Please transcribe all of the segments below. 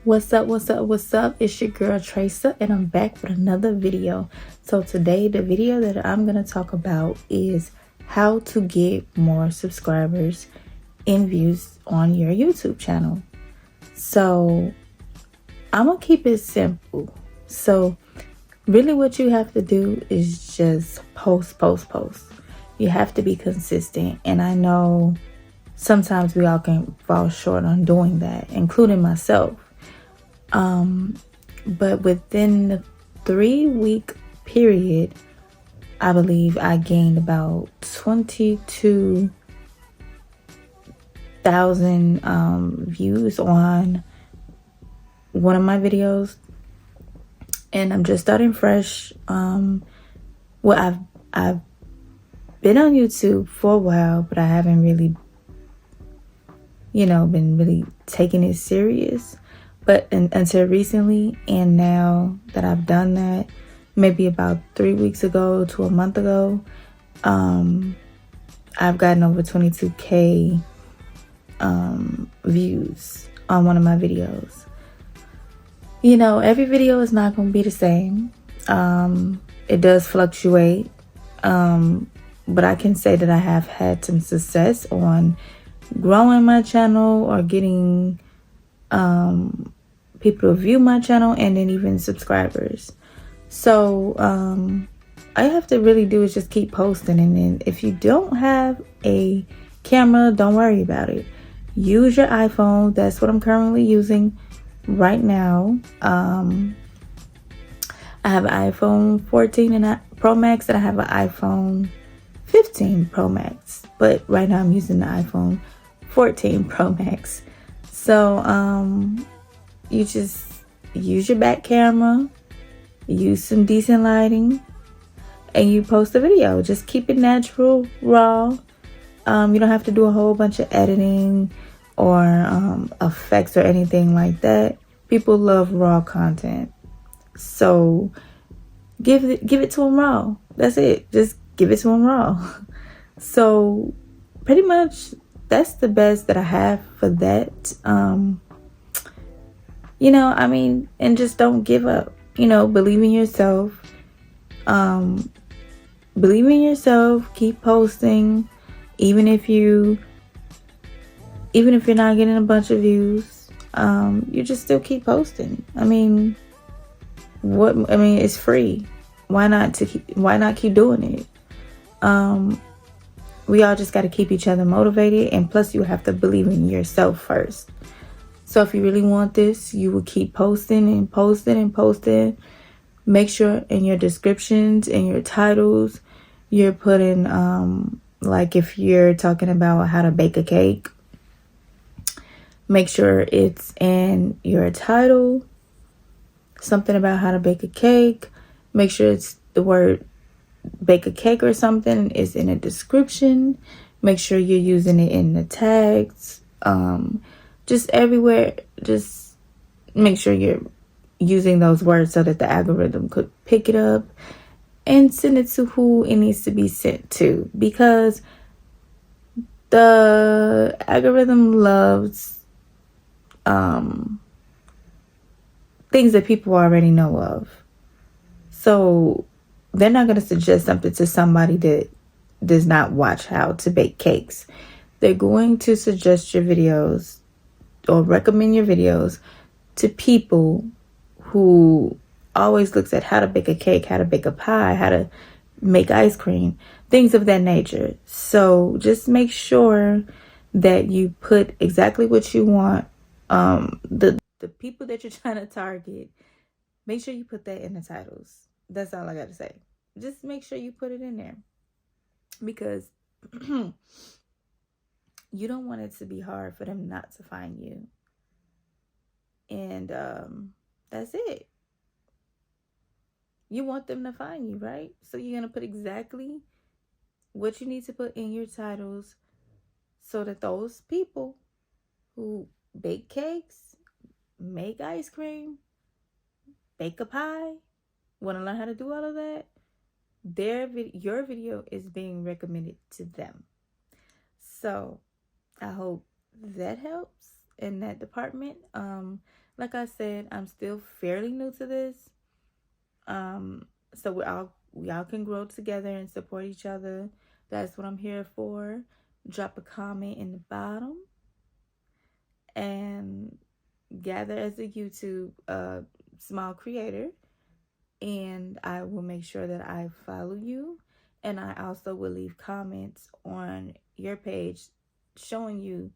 What's up? It's your girl Tracer, and I'm back with another video. So today, the video that I'm going to talk about is how to get more subscribers and views on your YouTube channel. So I'm going to keep it simple. So really what you have to do is just post. You have to be consistent. And I know sometimes we all can fall short on doing that, including myself. But within the 3-week period, I believe I gained about 22,000 views on one of my videos, and I'm just starting fresh. I've been on YouTube for a while, but I haven't really, been really taking it serious. But until recently, and now that I've done that, maybe about 3 weeks ago to a month ago, I've gotten over 22K views on one of my videos. Every video is not going to be the same. It does fluctuate. But I can say that I have had some success on growing my channel or getting people to view my channel, and then even subscribers. So all you have to really do is just keep posting. And then if you don't have a camera, don't worry about it. Use your iPhone. That's what I'm currently using right now. I have an iPhone 14 Pro Max, and I have an iPhone 15 Pro Max. But right now I'm using the iPhone 14 Pro Max. So you just use your back camera, use some decent lighting, and you post a video. Just keep it natural, raw. You don't have to do a whole bunch of editing or effects or anything like that. People love raw content. So give it to them raw. That's it. Just give it to them raw. So pretty much that's the best that I have for that. And just don't give up. Believe in yourself. Believe in yourself. Keep posting, even if you're not getting a bunch of views. You just still keep posting. It's free. Why not keep doing it? We all just got to keep each other motivated, and plus you have to believe in yourself first. So if you really want this, you will keep posting and posting and posting. Make sure in your descriptions and your titles, you're putting, like if you're talking about how to bake a cake, make sure it's in your title, something about how to bake a cake. Make sure it's the word bake a cake or something is in a description. Make sure you're using it in the tags. Just everywhere, just make sure you're using those words so that the algorithm could pick it up and send it to who it needs to be sent to, because the algorithm loves things that people already know of. So they're not going to suggest something to somebody that does not watch how to bake cakes. They're going to suggest your videos or recommend your videos to people who always looks at how to bake a cake, how to bake a pie, how to make ice cream, things of that nature. So just make sure that you put exactly what you want. The people that you're trying to target, make sure you put that in the titles. That's all I got to say. Just make sure you put it in there, because you don't want it to be hard for them not to find you. And that's it. You want them to find you, right? So you're going to put exactly what you need to put in your titles so that those people who bake cakes, make ice cream, bake a pie, want to learn how to do all of that, your video is being recommended to them. So I hope that helps. in that department. Like I said, I'm still fairly new to this. So we all can grow together and support each other. That's what I'm here for. Drop a comment in the bottom and gather as a YouTube small creator, and I will make sure that I follow you, and I also will leave comments on your page showing you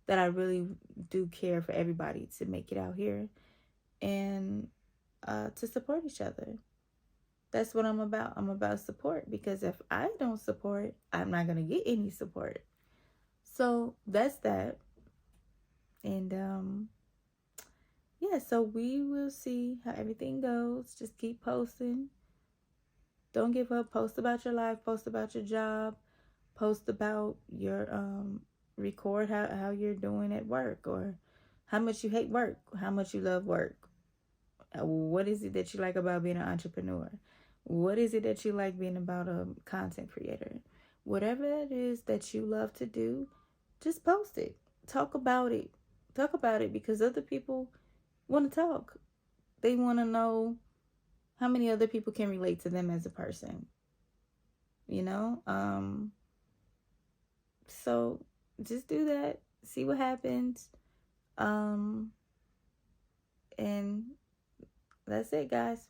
that I really do care for everybody to make it out here and to support each other. That's what I'm about. I'm about support, because if I don't support, I'm not going to get any support. So that's that. And yeah, so we will see how everything goes. Just keep posting. Don't give up. Post about your life. Post about your job. Post about your record how you're doing at work, or how much you hate work, how much you love work. What is it that you like about being an entrepreneur? What is it that you like being about a content creator? Whatever it is that you love to do, just post it. Talk about it. Talk about it, because other people want to talk. They want to know how many other people can relate to them as a person. You know? So just do that. See what happens. And that's it, guys.